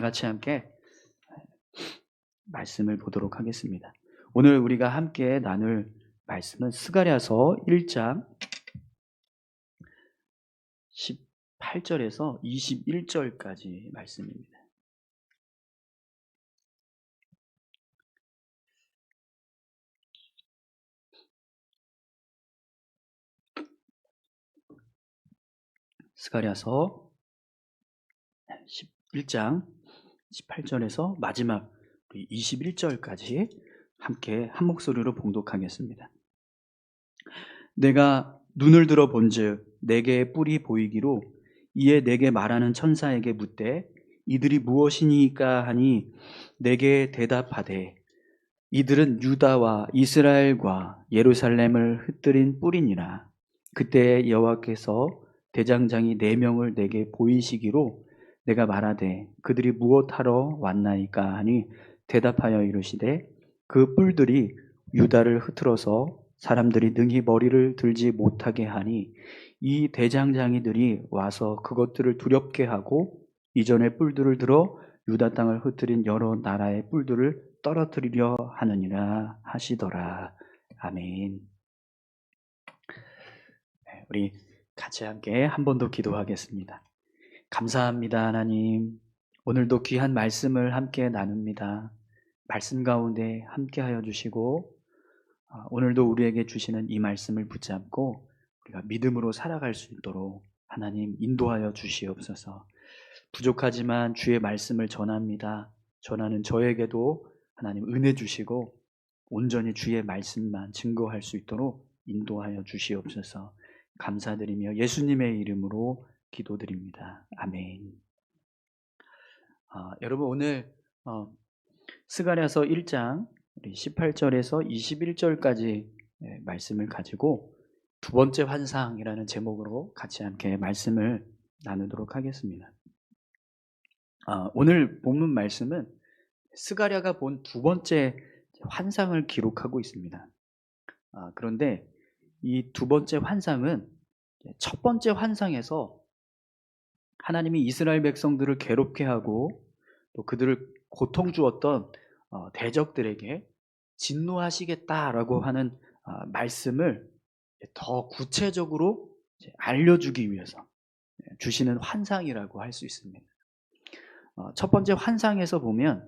같이 함께 말씀을 보도록 하겠습니다. 오늘 우리가 함께 나눌 말씀은 스가랴서 1장 18절에서 21절까지 말씀입니다. 스가랴서 1장 18절에서 마지막 21절까지 함께 한 목소리로 봉독하겠습니다. 내가 눈을 들어 본즉 내게 뿔이 보이기로 이에 내게 말하는 천사에게 묻되 이들이 무엇이니까 하니 내게 대답하되 이들은 유다와 이스라엘과 예루살렘을 흩뜨린 뿔이니라. 그때 여호와께서 대장장이 4명을 내게 보이시기로 내가 말하되 그들이 무엇하러 왔나이까 하니 대답하여 이르시되 그 뿔들이 유다를 흩틀어서 사람들이 능히 머리를 들지 못하게 하니 이 대장장이들이 와서 그것들을 두렵게 하고 이전의 뿔들을 들어 유다 땅을 흩뜨린 여러 나라의 뿔들을 떨어뜨리려 하느니라 하시더라. 아멘. 우리 같이 함께 한 번 더 기도하겠습니다. 감사합니다, 하나님. 오늘도 귀한 말씀을 함께 나눕니다. 말씀 가운데 함께하여 주시고 오늘도 우리에게 주시는 이 말씀을 붙잡고 우리가 믿음으로 살아갈 수 있도록 하나님 인도하여 주시옵소서. 부족하지만 주의 말씀을 전합니다. 전하는 저에게도 하나님 은혜 주시고 온전히 주의 말씀만 증거할 수 있도록 인도하여 주시옵소서. 감사드리며 예수님의 이름으로 기도드립니다. 아멘. 여러분 오늘 스가랴서 1장 18절에서 21절까지 말씀을 가지고 두 번째 환상이라는 제목으로 같이 함께 말씀을 나누도록 하겠습니다. 오늘 본문 말씀은 스가랴가 본 두 번째 환상을 기록하고 있습니다. 그런데 이 두 번째 환상은 첫 번째 환상에서 하나님이 이스라엘 백성들을 괴롭게 하고 또 그들을 고통 주었던 대적들에게 진노하시겠다라고 하는 말씀을 더 구체적으로 알려주기 위해서 주시는 환상이라고 할 수 있습니다. 첫 번째 환상에서 보면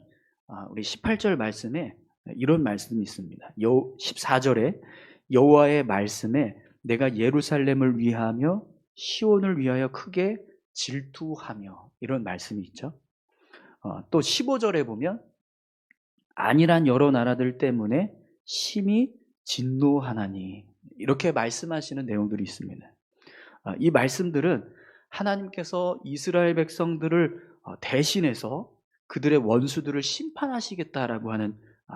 우리 18절 말씀에 이런 말씀이 있습니다. 14절에 여호와의 말씀에 내가 예루살렘을 위하며 시온을 위하여 크게 질투하며 이런 말씀이 있죠. 또 15절에 보면 안일한 여러 나라들 때문에 심히 진노하나니 이렇게 말씀하시는 내용들이 있습니다. 이 말씀들은 하나님께서 이스라엘 백성들을 대신해서 그들의 원수들을 심판하시겠다라고 하는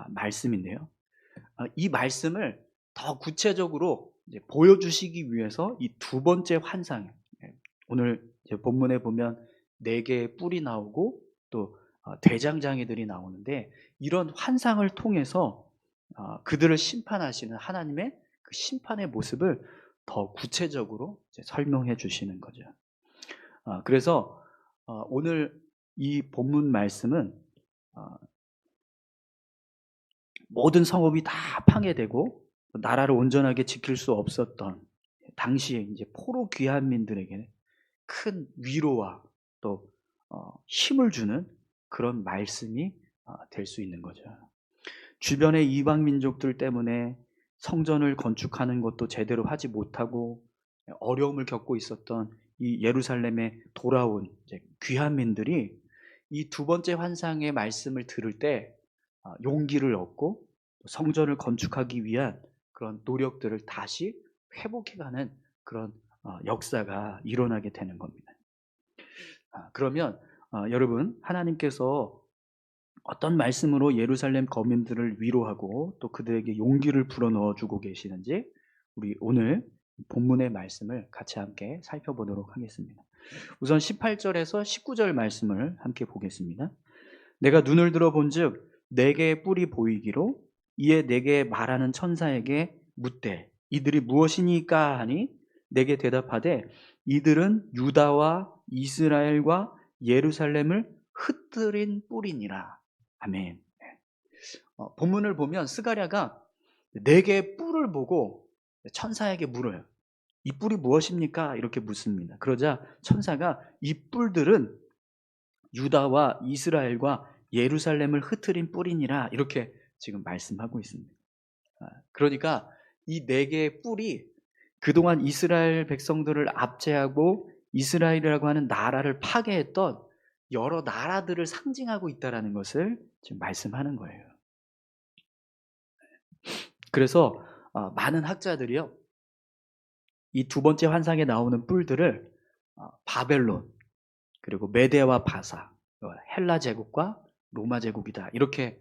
말씀인데요. 이 말씀을 더 구체적으로 보여주시기 위해서 이 두 번째 환상, 오늘 본문에 보면 4개의 뿔이 나오고 또 대장장이들이 나오는데 이런 환상을 통해서 그들을 심판하시는 하나님의 그 심판의 모습을 더 구체적으로 설명해 주시는 거죠. 그래서 오늘 이 본문 말씀은 모든 성읍이 다 파괴되고 나라를 온전하게 지킬 수 없었던 당시에 이제 포로 귀환민들에게 큰 위로와 또 힘을 주는 그런 말씀이 될 수 있는 거죠. 주변의 이방 민족들 때문에 성전을 건축하는 것도 제대로 하지 못하고 어려움을 겪고 있었던 이 예루살렘에 돌아온 귀환민들이 이 두 번째 환상의 말씀을 들을 때 용기를 얻고 성전을 건축하기 위한 그런 노력들을 다시 회복해가는 그런 역사가 일어나게 되는 겁니다. 그러면 여러분 하나님께서 어떤 말씀으로 예루살렘 거민들을 위로하고 또 그들에게 용기를 불어넣어 주고 계시는지 우리 오늘 본문의 말씀을 같이 함께 살펴보도록 하겠습니다. 우선 18절에서 19절 말씀을 함께 보겠습니다. 내가 눈을 들어 본즉 내게 뿔이 보이기로 이에 내게 말하는 천사에게 묻되 이들이 무엇이니까 하니 내게 대답하되 이들은 유다와 이스라엘과 예루살렘을 흩트린 뿔이니라. 아멘. 본문을 보면 스가랴가 4개의 뿔을 보고 천사에게 물어요. 이 뿔이 무엇입니까? 이렇게 묻습니다. 그러자 천사가 이 뿔들은 유다와 이스라엘과 예루살렘을 흩트린 뿔이니라 이렇게 지금 말씀하고 있습니다. 그러니까 이 4개의 뿔이 그동안 이스라엘 백성들을 압제하고 이스라엘이라고 하는 나라를 파괴했던 여러 나라들을 상징하고 있다는 것을 지금 말씀하는 거예요. 그래서 많은 학자들이요, 이 두 번째 환상에 나오는 뿔들을 바벨론, 그리고 메데와 바사, 헬라 제국과 로마 제국이다 이렇게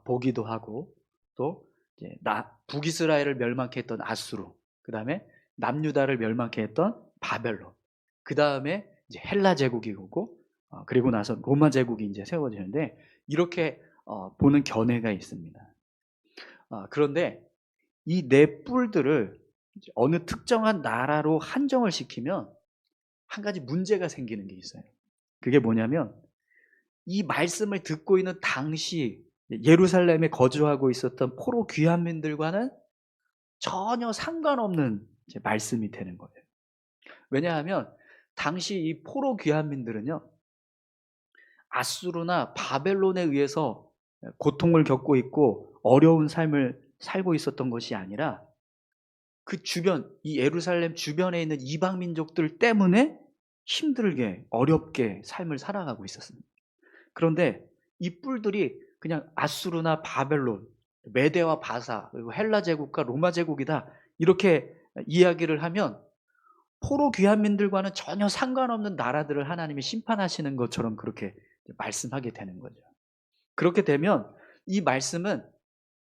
보기도 하고, 또 이제 북이스라엘을 멸망케 했던 아수르, 그 다음에 남유다를 멸망케 했던 바벨론, 그 다음에 이제 헬라 제국이 오고, 그리고 나서 로마 제국이 이제 세워지는데, 이렇게 보는 견해가 있습니다. 그런데 이 4뿔들을 어느 특정한 나라로 한정을 시키면 한 가지 문제가 생기는 게 있어요. 그게 뭐냐면, 이 말씀을 듣고 있는 당시 예루살렘에 거주하고 있었던 포로 귀환민들과는 전혀 상관없는 말씀이 되는 거예요. 왜냐하면 당시 이 포로 귀환민들은요, 아수르나 바벨론에 의해서 고통을 겪고 있고 어려운 삶을 살고 있었던 것이 아니라 그 주변, 이 예루살렘 주변에 있는 이방 민족들 때문에 힘들게 어렵게 삶을 살아가고 있었습니다. 그런데 이 뿔들이 그냥 아수르나 바벨론, 메데와 바사, 그리고 헬라 제국과 로마 제국이다 이렇게 이야기를 하면 포로 귀환민들과는 전혀 상관없는 나라들을 하나님이 심판하시는 것처럼 그렇게 말씀하게 되는 거죠. 그렇게 되면 이 말씀은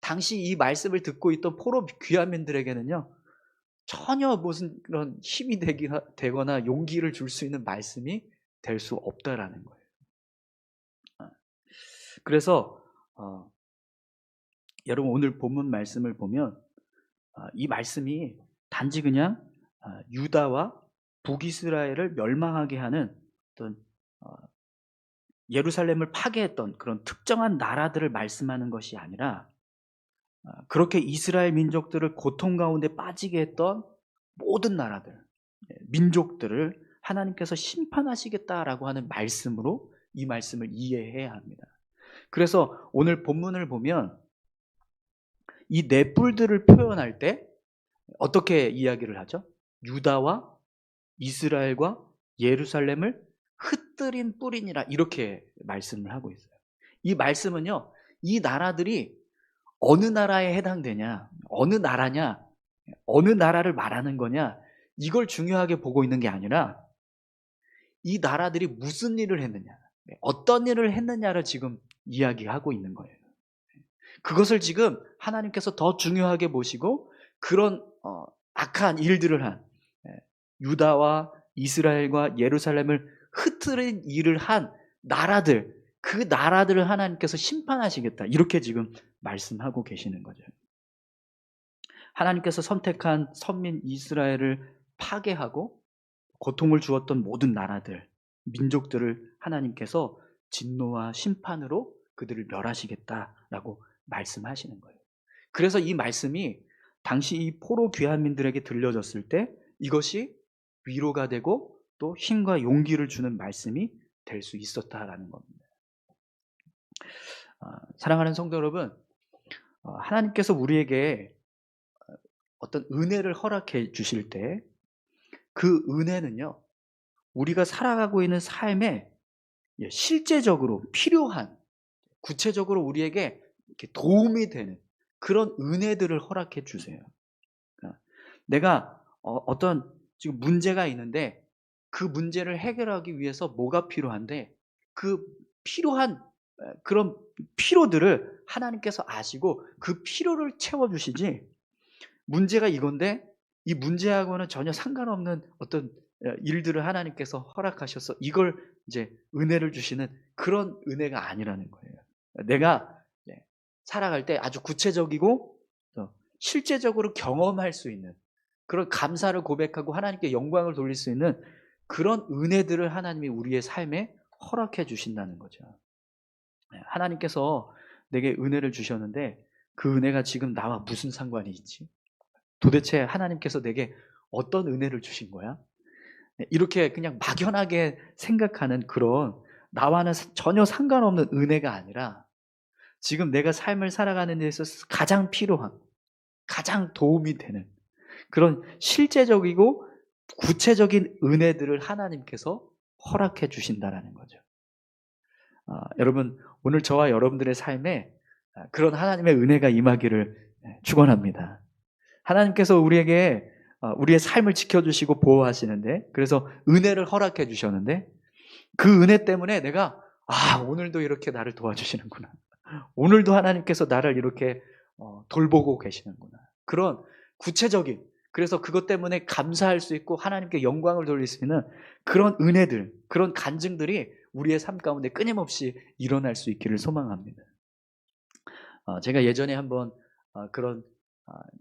당시 이 말씀을 듣고 있던 포로 귀환민들에게는요, 전혀 무슨 그런 힘이 되거나 용기를 줄 수 있는 말씀이 될 수 없다라는 거예요. 그래서 여러분 오늘 본문 말씀을 보면 이 말씀이 단지 그냥 유다와 북이스라엘을 멸망하게 하는 어떤 예루살렘을 파괴했던 그런 특정한 나라들을 말씀하는 것이 아니라, 그렇게 이스라엘 민족들을 고통 가운데 빠지게 했던 모든 나라들, 민족들을 하나님께서 심판하시겠다라고 하는 말씀으로 이 말씀을 이해해야 합니다. 그래서 오늘 본문을 보면 이 4뿔들을 표현할 때 어떻게 이야기를 하죠? 유다와 이스라엘과 예루살렘을 흩뜨린 뿔이니라 이렇게 말씀을 하고 있어요. 이 말씀은요, 이 나라들이 어느 나라에 해당되냐, 어느 나라냐, 어느 나라를 말하는 거냐, 이걸 중요하게 보고 있는 게 아니라 이 나라들이 무슨 일을 했느냐, 어떤 일을 했느냐를 지금 이야기하고 있는 거예요. 그것을 지금 하나님께서 더 중요하게 보시고 그런 악한 일들을 한 유다와 이스라엘과 예루살렘을 흩트린 일을 한 나라들, 그 나라들을 하나님께서 심판하시겠다 이렇게 지금 말씀하고 계시는 거죠. 하나님께서 선택한 선민 이스라엘을 파괴하고 고통을 주었던 모든 나라들, 민족들을 하나님께서 진노와 심판으로 그들을 멸하시겠다라고 말씀하시는 거예요. 그래서 이 말씀이 당시 이 포로 귀환민들에게 들려졌을 때 이것이 위로가 되고 또 힘과 용기를 주는 말씀이 될 수 있었다라는 겁니다. 사랑하는 성도 여러분, 하나님께서 우리에게 어떤 은혜를 허락해 주실 때 그 은혜는요, 우리가 살아가고 있는 삶에 실제적으로 필요한, 구체적으로 우리에게 이렇게 도움이 되는 그런 은혜들을 허락해 주세요. 내가 어떤 지금 문제가 있는데 그 문제를 해결하기 위해서 뭐가 필요한데 그 필요한 그런 필요들을 하나님께서 아시고 그 필요를 채워주시지, 문제가 이건데 이 문제하고는 전혀 상관없는 어떤 일들을 하나님께서 허락하셔서 이걸 이제 은혜를 주시는 그런 은혜가 아니라는 거예요. 내가 살아갈 때 아주 구체적이고 실제적으로 경험할 수 있는 그런 감사를 고백하고 하나님께 영광을 돌릴 수 있는 그런 은혜들을 하나님이 우리의 삶에 허락해 주신다는 거죠. 하나님께서 내게 은혜를 주셨는데 그 은혜가 지금 나와 무슨 상관이 있지? 도대체 하나님께서 내게 어떤 은혜를 주신 거야? 이렇게 그냥 막연하게 생각하는 그런 나와는 전혀 상관없는 은혜가 아니라 지금 내가 삶을 살아가는 데 있어서 가장 필요한, 가장 도움이 되는 그런 실제적이고 구체적인 은혜들을 하나님께서 허락해 주신다라는 거죠. 여러분, 오늘 저와 여러분들의 삶에 그런 하나님의 은혜가 임하기를 축원합니다. 하나님께서 우리에게 우리의 삶을 지켜주시고 보호하시는데, 그래서 은혜를 허락해 주셨는데, 그 은혜 때문에 내가 오늘도 이렇게 나를 도와주시는구나, 오늘도 하나님께서 나를 이렇게 돌보고 계시는구나, 그런 구체적인, 그래서 그것 때문에 감사할 수 있고 하나님께 영광을 돌릴 수 있는 그런 은혜들, 그런 간증들이 우리의 삶 가운데 끊임없이 일어날 수 있기를 소망합니다. 제가 예전에 한번 그런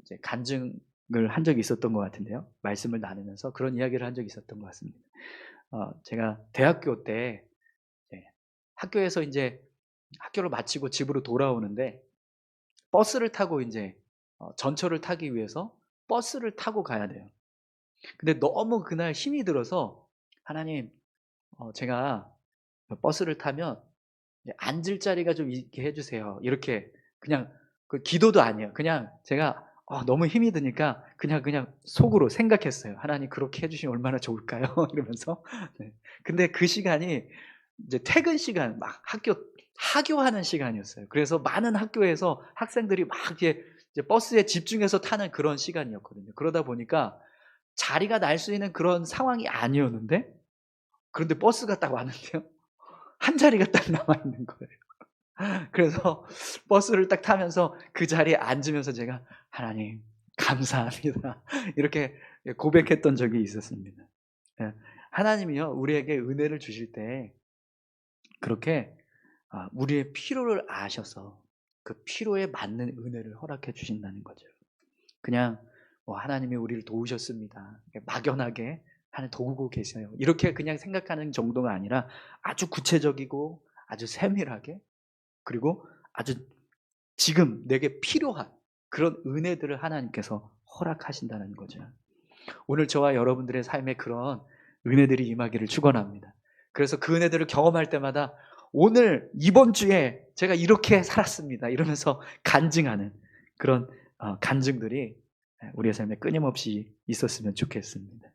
이제 간증을 한 적이 있었던 것 같은데요. 말씀을 나누면서 그런 이야기를 한 적이 있었던 것 같습니다. 제가 대학교 때 학교에서 이제 학교를 마치고 집으로 돌아오는데 버스를 타고 이제 전철을 타기 위해서 버스를 타고 가야 돼요. 근데 너무 그날 힘이 들어서 하나님, 제가 버스를 타면 앉을 자리가 좀 있게 해주세요. 이렇게 그냥 그 기도도 아니에요. 그냥 제가 너무 힘이 드니까 그냥 속으로 생각했어요. 하나님 그렇게 해주시면 얼마나 좋을까요? 이러면서. 네. 근데 그 시간이 이제 퇴근 시간, 막 하교하는 시간이었어요. 그래서 많은 학교에서 학생들이 막 이제 버스에 집중해서 타는 그런 시간이었거든요. 그러다 보니까 자리가 날 수 있는 그런 상황이 아니었는데, 그런데 버스가 딱 왔는데요, 한 자리가 딱 남아 있는 거예요. 그래서 버스를 딱 타면서 그 자리에 앉으면서 제가 하나님 감사합니다, 이렇게 고백했던 적이 있었습니다. 하나님이요, 우리에게 은혜를 주실 때 그렇게 우리의 필요를 아셔서 그 필요에 맞는 은혜를 허락해 주신다는 거죠. 그냥 하나님이 우리를 도우셨습니다, 막연하게 하나님 도우고 계세요, 이렇게 그냥 생각하는 정도가 아니라 아주 구체적이고 아주 세밀하게, 그리고 아주 지금 내게 필요한 그런 은혜들을 하나님께서 허락하신다는 거죠. 오늘 저와 여러분들의 삶에 그런 은혜들이 임하기를 축원합니다. 그래서 그 은혜들을 경험할 때마다 오늘 이번 주에 제가 이렇게 살았습니다, 이러면서 간증하는 그런 간증들이 우리의 삶에 끊임없이 있었으면 좋겠습니다.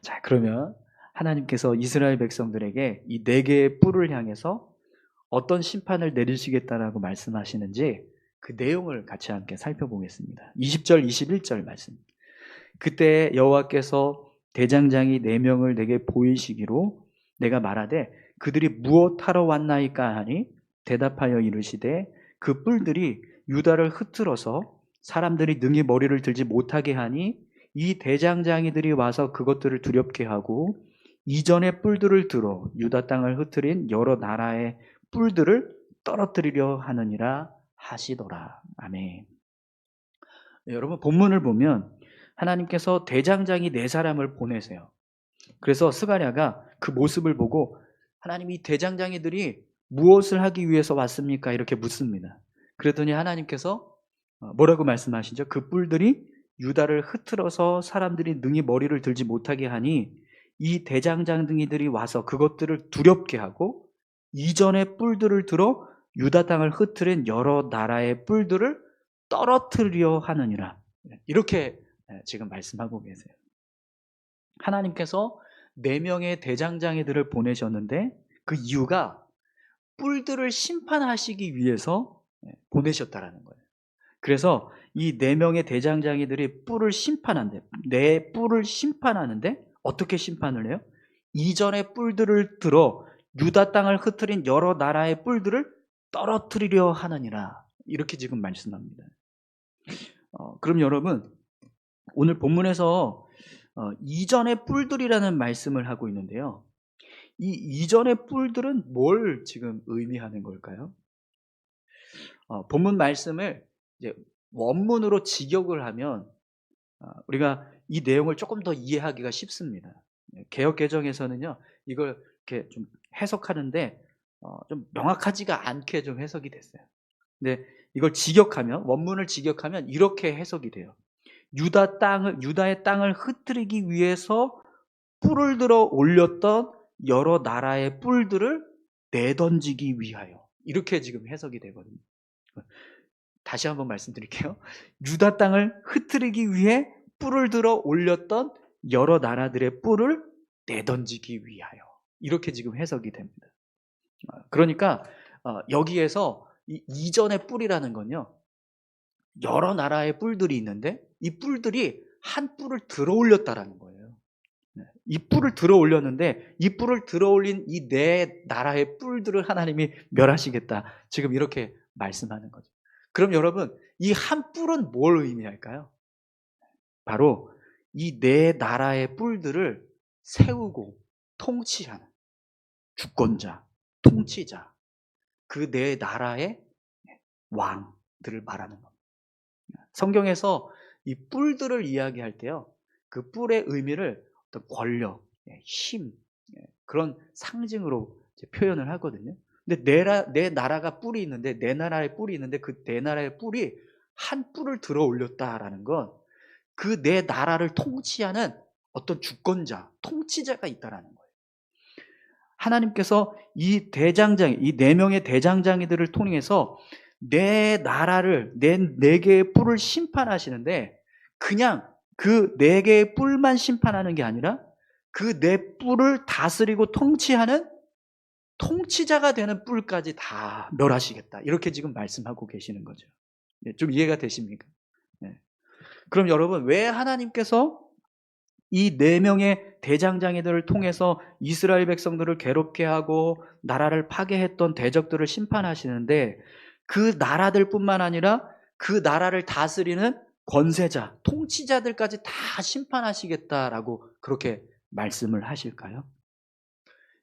자, 그러면 하나님께서 이스라엘 백성들에게 이 4개의 뿔을 향해서 어떤 심판을 내리시겠다라고 말씀하시는지 그 내용을 같이 함께 살펴보겠습니다. 20절 21절 말씀. 그때 여호와께서 대장장이 4명을 내게 보이시기로 내가 말하되 그들이 무엇하러 왔나이까 하니 대답하여 이르시되 그 뿔들이 유다를 흩트러서 사람들이 능히 머리를 들지 못하게 하니 이 대장장이들이 와서 그것들을 두렵게 하고 이전의 뿔들을 들어 유다 땅을 흩트린 여러 나라의 뿔들을 떨어뜨리려 하느니라 하시더라. 아멘. 여러분, 본문을 보면 하나님께서 대장장이 4사람을 보내세요. 그래서 스가랴가 그 모습을 보고 하나님, 이 대장장이들이 무엇을 하기 위해서 왔습니까? 이렇게 묻습니다. 그랬더니 하나님께서 뭐라고 말씀하시죠? 그 뿔들이 유다를 흩트러서 사람들이 능히 머리를 들지 못하게 하니 이 대장장이들이 와서 그것들을 두렵게 하고 이전의 뿔들을 들어 유다 땅을 흩트린 여러 나라의 뿔들을 떨어뜨리려 하느니라. 이렇게 지금 말씀하고 계세요. 하나님께서 4명의 대장장이들을 보내셨는데 그 이유가 뿔들을 심판하시기 위해서 보내셨다라는 거예요. 그래서 이 4명의 대장장이들이 뿔을 심판하는데, 내 뿔을 심판하는데 어떻게 심판을 해요? 이전의 뿔들을 들어 유다 땅을 흩트린 여러 나라의 뿔들을 떨어뜨리려 하느니라. 이렇게 지금 말씀합니다. 그럼 여러분, 오늘 본문에서 이전의 뿔들이라는 말씀을 하고 있는데요, 이 이전의 뿔들은 뭘 지금 의미하는 걸까요? 본문 말씀을 이제 원문으로 직역을 하면 우리가 이 내용을 조금 더 이해하기가 쉽습니다. 개역 개정에서는요, 이걸 이렇게 좀 해석하는데 좀 명확하지가 않게 좀 해석이 됐어요. 근데 이걸 직역하면, 원문을 직역하면 이렇게 해석이 돼요. 유다의 땅을 흩뜨리기 위해서 뿔을 들어 올렸던 여러 나라의 뿔들을 내던지기 위하여. 이렇게 지금 해석이 되거든요. 다시 한번 말씀드릴게요. 유다 땅을 흩뜨리기 위해 뿔을 들어 올렸던 여러 나라들의 뿔을 내던지기 위하여. 이렇게 지금 해석이 됩니다. 그러니까 여기에서 이 이전의 뿔이라는 건요, 여러 나라의 뿔들이 있는데 이 뿔들이 한 뿔을 들어 올렸다라는 거예요. 이 뿔을 들어 올렸는데 이 뿔을 들어 올린 이 네 나라의 뿔들을 하나님이 멸하시겠다. 지금 이렇게 말씀하는 거죠. 그럼 여러분, 이 한 뿔은 뭘 의미할까요? 바로 이 네 나라의 뿔들을 세우고 통치하는 주권자, 통치자, 그 네 나라의 왕들을 말하는 겁니다. 성경에서 이 뿔들을 이야기할 때요, 그 뿔의 의미를 어떤 권력, 힘, 그런 상징으로 표현을 하거든요. 근데 네 나라가 뿔이 있는데, 네 나라의 뿔이 있는데 그 네 나라의 뿔이 한 뿔을 들어 올렸다라는 건 그 네 나라를 통치하는 어떤 주권자, 통치자가 있다라는 거예요. 하나님께서 이 대장장, 이 네 명의 대장장이들을 통해서 네 나라를, 네 개의 뿔을 심판하시는데, 그냥 그 네 개의 뿔만 심판하는 게 아니라 그 네 뿔을 다스리고 통치하는 통치자가 되는 뿔까지 다 멸하시겠다. 이렇게 지금 말씀하고 계시는 거죠. 좀 이해가 되십니까? 네. 그럼 여러분, 왜 하나님께서 이 네 명의 대장장이들을 통해서 이스라엘 백성들을 괴롭게 하고 나라를 파괴했던 대적들을 심판하시는데, 그 나라들뿐만 아니라 그 나라를 다스리는 권세자, 통치자들까지 다 심판하시겠다라고 그렇게 말씀을 하실까요?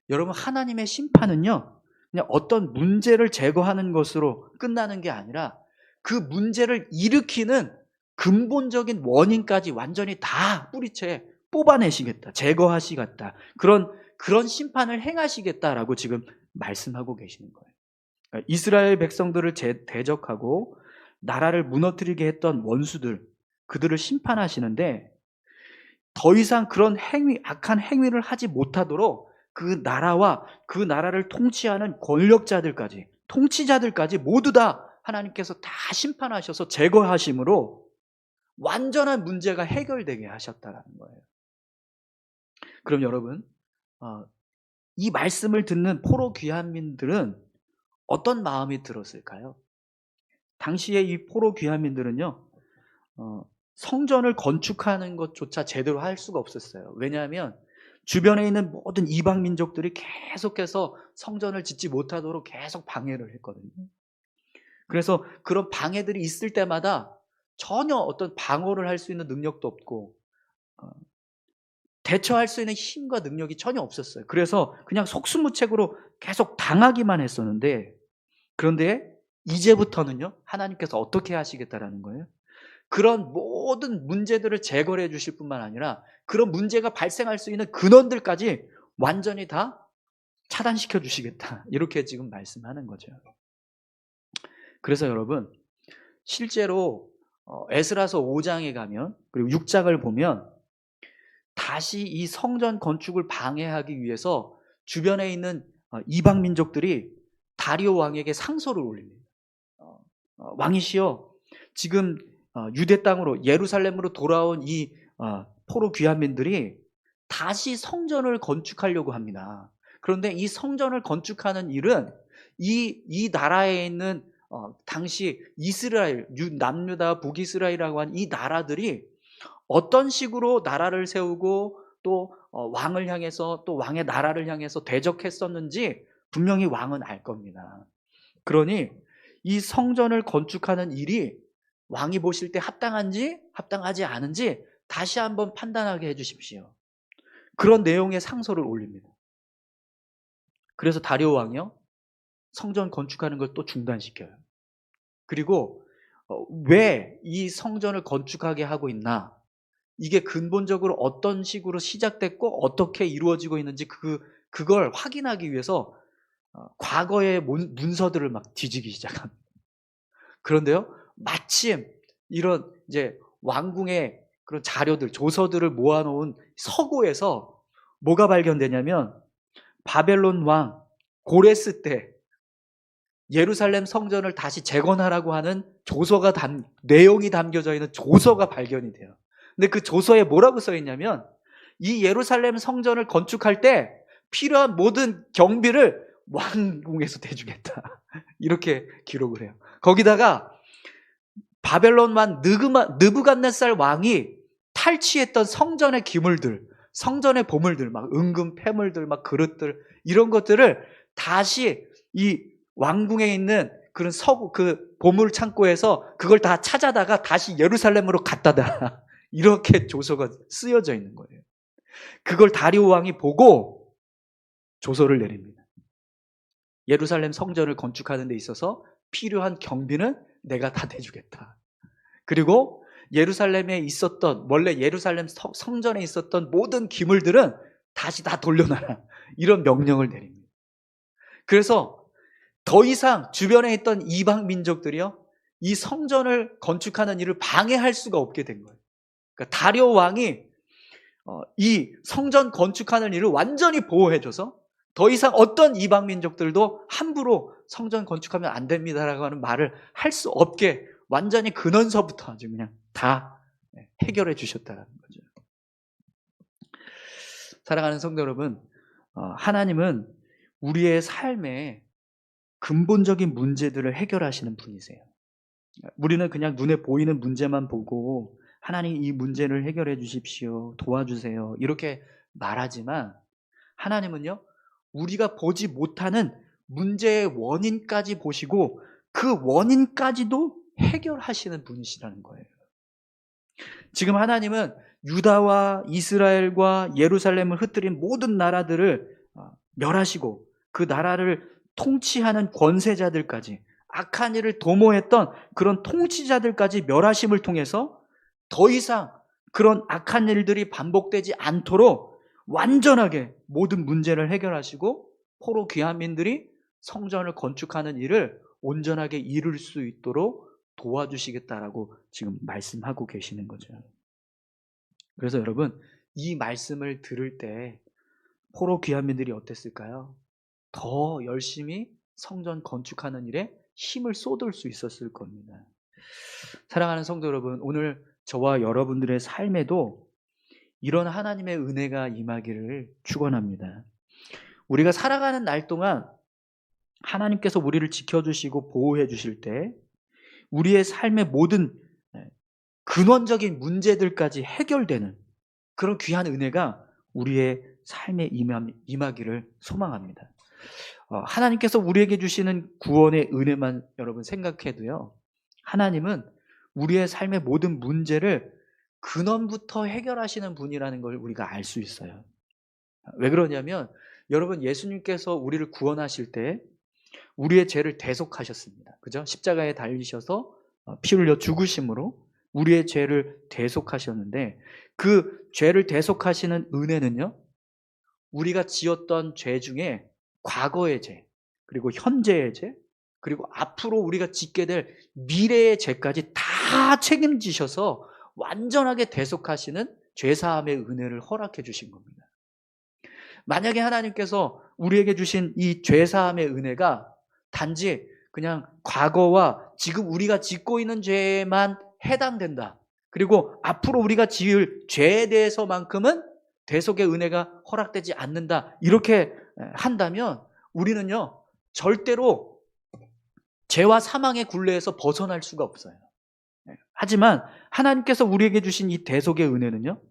여러분, 하나님의 심판은요, 그냥 어떤 문제를 제거하는 것으로 끝나는 게 아니라 그 문제를 일으키는 근본적인 원인까지 완전히 다 뿌리채 뽑아내시겠다, 제거하시겠다, 그런 심판을 행하시겠다라고 지금 말씀하고 계시는 거예요. 그러니까 이스라엘 백성들을 대적하고 나라를 무너뜨리게 했던 원수들, 그들을 심판하시는데, 더 이상 그런 악한 행위를 하지 못하도록 그 나라와 그 나라를 통치하는 권력자들까지, 통치자들까지 모두 다 하나님께서 다 심판하셔서 제거하심으로 완전한 문제가 해결되게 하셨다라는 거예요. 그럼 여러분, 이 말씀을 듣는 포로 귀환민들은 어떤 마음이 들었을까요? 당시에 이 포로 귀환민들은요, 성전을 건축하는 것조차 제대로 할 수가 없었어요. 왜냐하면 주변에 있는 모든 이방 민족들이 계속해서 성전을 짓지 못하도록 계속 방해를 했거든요. 그래서 그런 방해들이 있을 때마다 전혀 어떤 방어를 할 수 있는 능력도 없고, 대처할 수 있는 힘과 능력이 전혀 없었어요. 그래서 그냥 속수무책으로 계속 당하기만 했었는데, 그런데 이제부터는요, 하나님께서 어떻게 하시겠다라는 거예요? 그런 모든 문제들을 제거해 주실 뿐만 아니라 그런 문제가 발생할 수 있는 근원들까지 완전히 다 차단시켜 주시겠다. 이렇게 지금 말씀하는 거죠. 그래서 여러분, 실제로 에스라서 5장에 가면, 그리고 6장을 보면 다시 이 성전 건축을 방해하기 위해서 주변에 있는 이방 민족들이 다리오 왕에게 상소를 올립니다. 왕이시여, 지금 유대 땅으로, 예루살렘으로 돌아온 이 포로 귀환민들이 다시 성전을 건축하려고 합니다. 그런데 이 성전을 건축하는 일은 이 나라에 있는 당시 이스라엘, 남유다, 북이스라엘이라고 한 이 나라들이 어떤 식으로 나라를 세우고 또 왕을 향해서, 또 왕의 나라를 향해서 대적했었는지 분명히 왕은 알 겁니다. 그러니 이 성전을 건축하는 일이 왕이 보실 때 합당한지 합당하지 않은지 다시 한번 판단하게 해주십시오. 그런 내용의 상소를 올립니다. 그래서 다리오 왕이요, 성전 건축하는 걸 또 중단시켜요. 그리고 왜 이 성전을 건축하게 하고 있나, 이게 근본적으로 어떤 식으로 시작됐고 어떻게 이루어지고 있는지 그 그걸 확인하기 위해서 과거의 문서들을 막 뒤지기 시작합니다. 그런데요, 마침 이런 이제 왕궁의 그런 자료들, 조서들을 모아놓은 서고에서 뭐가 발견되냐면 바벨론 왕 고레스 때 예루살렘 성전을 다시 재건하라고 하는 내용이 담겨져 있는 조서가 발견이 돼요. 근데 그 조서에 뭐라고 써 있냐면 이 예루살렘 성전을 건축할 때 필요한 모든 경비를 왕궁에서 대주겠다. 이렇게 기록을 해요. 거기다가 바벨론 왕 느부갓네살 왕이 탈취했던 성전의 기물들, 성전의 보물들, 막 은금 패물들, 막 그릇들, 이런 것들을 다시 이 왕궁에 있는 그런 그 보물 창고에서 그걸 다 찾아다가 다시 예루살렘으로 갖다 놔. 이렇게 조서가 쓰여져 있는 거예요. 그걸 다리오 왕이 보고 조서를 내립니다. 예루살렘 성전을 건축하는 데 있어서 필요한 경비는 내가 다 대주겠다. 그리고 예루살렘에 있었던, 원래 예루살렘 성전에 있었던 모든 기물들은 다시 다 돌려놔라. 이런 명령을 내립니다. 그래서 더 이상 주변에 있던 이방 민족들이요, 이 성전을 건축하는 일을 방해할 수가 없게 된 거예요. 그러니까 다리오 왕이 이 성전 건축하는 일을 완전히 보호해줘서 더 이상 어떤 이방 민족들도 함부로 성전 건축하면 안 됩니다라고 하는 말을 할 수 없게 완전히 근원서부터 아주 그냥 다 해결해 주셨다는 거죠. 사랑하는 성도 여러분, 하나님은 우리의 삶에 근본적인 문제들을 해결하시는 분이세요. 우리는 그냥 눈에 보이는 문제만 보고 하나님 이 문제를 해결해 주십시오, 도와주세요 이렇게 말하지만 하나님은요, 우리가 보지 못하는 문제의 원인까지 보시고 그 원인까지도 해결하시는 분이시라는 거예요. 지금 하나님은 유다와 이스라엘과 예루살렘을 흩뜨린 모든 나라들을 멸하시고 그 나라를 통치하는 권세자들까지, 악한 일을 도모했던 그런 통치자들까지 멸하심을 통해서 더 이상 그런 악한 일들이 반복되지 않도록 완전하게 모든 문제를 해결하시고 포로 귀환민들이 성전을 건축하는 일을 온전하게 이룰 수 있도록 도와주시겠다라고 지금 말씀하고 계시는 거죠. 그래서 여러분, 이 말씀을 들을 때 포로 귀환민들이 어땠을까요? 더 열심히 성전 건축하는 일에 힘을 쏟을 수 있었을 겁니다. 사랑하는 성도 여러분, 오늘 저와 여러분들의 삶에도 이런 하나님의 은혜가 임하기를 축원합니다. 우리가 살아가는 날 동안 하나님께서 우리를 지켜주시고 보호해 주실 때 우리의 삶의 모든 근원적인 문제들까지 해결되는 그런 귀한 은혜가 우리의 삶에 임하기를 소망합니다. 하나님께서 우리에게 주시는 구원의 은혜만 여러분 생각해도요, 하나님은 우리의 삶의 모든 문제를 근원부터 해결하시는 분이라는 걸 우리가 알 수 있어요. 왜 그러냐면 여러분, 예수님께서 우리를 구원하실 때 우리의 죄를 대속하셨습니다. 그죠? 십자가에 달리셔서 피 흘려 죽으심으로 우리의 죄를 대속하셨는데 그 죄를 대속하시는 은혜는요, 우리가 지었던 죄 중에 과거의 죄, 그리고 현재의 죄, 그리고 앞으로 우리가 짓게 될 미래의 죄까지 다 책임지셔서 완전하게 대속하시는 죄사함의 은혜를 허락해 주신 겁니다. 만약에 하나님께서 우리에게 주신 이 죄사함의 은혜가 단지 그냥 과거와 지금 우리가 짓고 있는 죄에만 해당된다, 그리고 앞으로 우리가 지을 죄에 대해서만큼은 대속의 은혜가 허락되지 않는다, 이렇게 한다면 우리는요, 절대로 죄와 사망의 굴레에서 벗어날 수가 없어요. 하지만 하나님께서 우리에게 주신 이 대속의 은혜는요,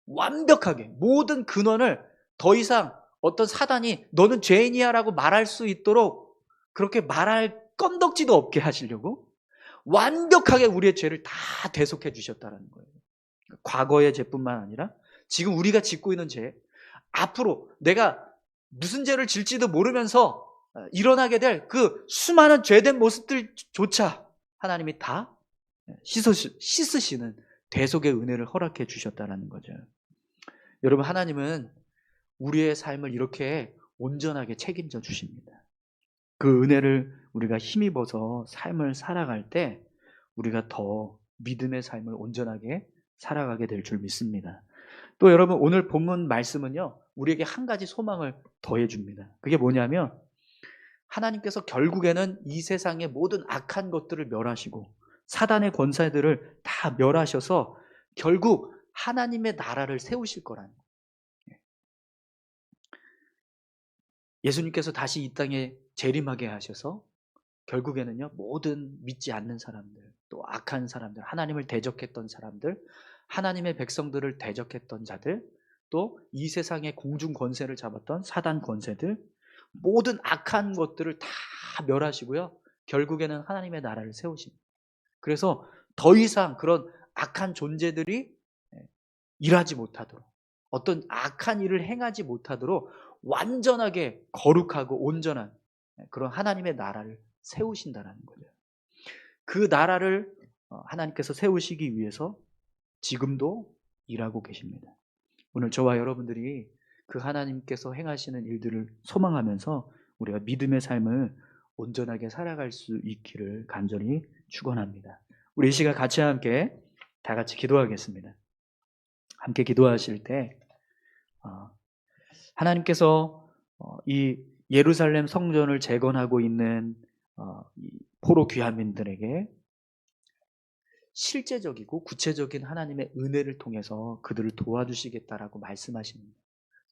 완벽하게 모든 근원을 더 이상 어떤 사단이 너는 죄인이야 라고 말할 수 있도록 그렇게 말할 건덕지도 없게 하시려고 완벽하게 우리의 죄를 다 대속해 주셨다는 거예요. 과거의 죄뿐만 아니라 지금 우리가 짓고 있는 죄, 앞으로 내가 무슨 죄를 질지도 모르면서 일어나게 될 그 수많은 죄된 모습들조차 하나님이 다 씻으시는 대속의 은혜를 허락해 주셨다는 거죠. 여러분, 하나님은 우리의 삶을 이렇게 온전하게 책임져 주십니다. 그 은혜를 우리가 힘입어서 삶을 살아갈 때 우리가 더 믿음의 삶을 온전하게 살아가게 될 줄 믿습니다. 또 여러분, 오늘 본문 말씀은요, 우리에게 한 가지 소망을 더해 줍니다. 그게 뭐냐면 하나님께서 결국에는 이 세상의 모든 악한 것들을 멸하시고 사단의 권세들을 다 멸하셔서 결국 하나님의 나라를 세우실 거라는 거예요. 예수님께서 다시 이 땅에 재림하게 하셔서 결국에는요, 모든 믿지 않는 사람들, 또 악한 사람들, 하나님을 대적했던 사람들, 하나님의 백성들을 대적했던 자들, 또 이 세상의 공중 권세를 잡았던 사단 권세들, 모든 악한 것들을 다 멸하시고요, 결국에는 하나님의 나라를 세우십니다. 그래서 더 이상 그런 악한 존재들이 일하지 못하도록, 어떤 악한 일을 행하지 못하도록 완전하게 거룩하고 온전한 그런 하나님의 나라를 세우신다는 거죠. 그 나라를 하나님께서 세우시기 위해서 지금도 일하고 계십니다. 오늘 저와 여러분들이 그 하나님께서 행하시는 일들을 소망하면서 우리가 믿음의 삶을 온전하게 살아갈 수 있기를 간절히 축원합니다. 우리 이 시간 같이 함께 다 같이 기도하겠습니다. 함께 기도하실 때 하나님께서 이 예루살렘 성전을 재건하고 있는 이 포로 귀환민들에게 실제적이고 구체적인 하나님의 은혜를 통해서 그들을 도와주시겠다라고 말씀하십니다.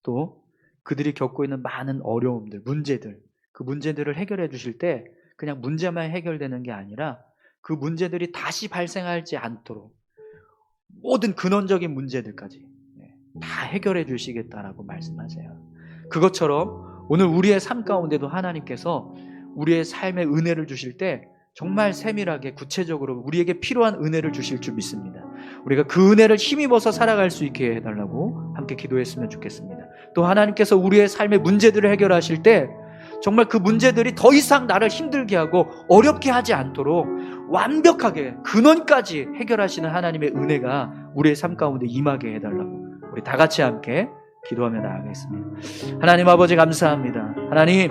또 그들이 겪고 있는 많은 어려움들, 문제들, 그 문제들을 해결해 주실 때 그냥 문제만 해결되는 게 아니라 그 문제들이 다시 발생하지 않도록 모든 근원적인 문제들까지 다 해결해 주시겠다라고 말씀하세요. 그것처럼 오늘 우리의 삶 가운데도 하나님께서 우리의 삶에 은혜를 주실 때 정말 세밀하게 구체적으로 우리에게 필요한 은혜를 주실 줄 믿습니다. 우리가 그 은혜를 힘입어서 살아갈 수 있게 해달라고 함께 기도했으면 좋겠습니다. 또 하나님께서 우리의 삶의 문제들을 해결하실 때 정말 그 문제들이 더 이상 나를 힘들게 하고 어렵게 하지 않도록 완벽하게 근원까지 해결하시는 하나님의 은혜가 우리의 삶 가운데 임하게 해달라고 우리 다 같이 함께 기도하며 나아가겠습니다. 하나님 아버지 감사합니다. 하나님,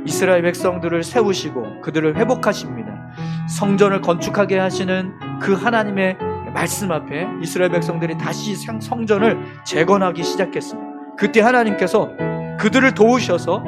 이스라엘 백성들을 세우시고 그들을 회복하십니다. 성전을 건축하게 하시는 그 하나님의 말씀 앞에 이스라엘 백성들이 다시 성전을 재건하기 시작했습니다. 그때 하나님께서 그들을 도우셔서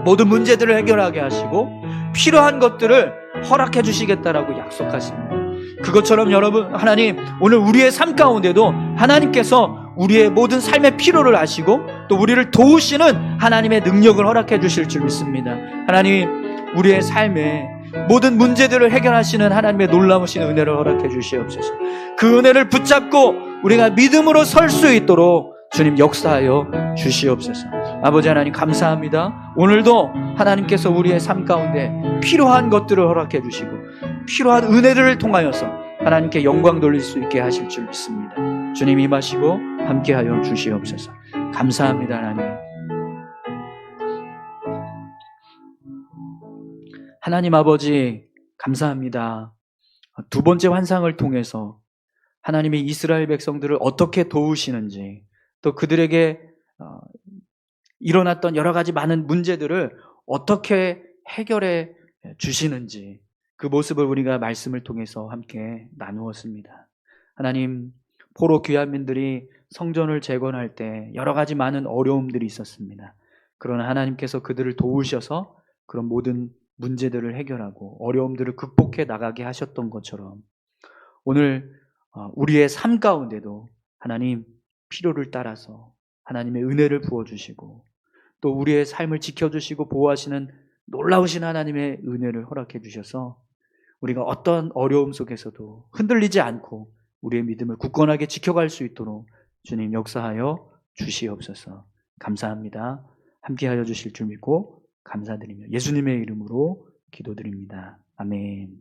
모든 문제들을 해결하게 하시고 필요한 것들을 허락해 주시겠다라고 약속하십니다. 그것처럼 여러분, 하나님, 오늘 우리의 삶 가운데도 하나님께서 우리의 모든 삶의 필요를 아시고 또 우리를 도우시는 하나님의 능력을 허락해 주실 줄 믿습니다. 하나님, 우리의 삶에 모든 문제들을 해결하시는 하나님의 놀라우신 은혜를 허락해 주시옵소서. 그 은혜를 붙잡고 우리가 믿음으로 설 수 있도록 주님 역사하여 주시옵소서. 아버지 하나님 감사합니다. 오늘도 하나님께서 우리의 삶 가운데 필요한 것들을 허락해 주시고 필요한 은혜를 통하여서 하나님께 영광 돌릴 수 있게 하실 줄 믿습니다. 주님 임하시고 함께하여 주시옵소서. 감사합니다. 하나님. 하나님 아버지 감사합니다. 두 번째 환상을 통해서 하나님이 이스라엘 백성들을 어떻게 도우시는지, 또 그들에게 일어났던 여러 가지 많은 문제들을 어떻게 해결해 주시는지, 그 모습을 우리가 말씀을 통해서 함께 나누었습니다. 하나님, 포로 귀환민들이 성전을 재건할 때 여러 가지 많은 어려움들이 있었습니다. 그러나 하나님께서 그들을 도우셔서 그런 모든 문제들을 해결하고 어려움들을 극복해 나가게 하셨던 것처럼 오늘 우리의 삶 가운데도 하나님 필요를 따라서 하나님의 은혜를 부어주시고 또 우리의 삶을 지켜주시고 보호하시는 놀라우신 하나님의 은혜를 허락해 주셔서 우리가 어떤 어려움 속에서도 흔들리지 않고 우리의 믿음을 굳건하게 지켜갈 수 있도록 주님 역사하여 주시옵소서. 감사합니다. 함께하여 주실 줄 믿고 감사드리며 예수님의 이름으로 기도드립니다. 아멘.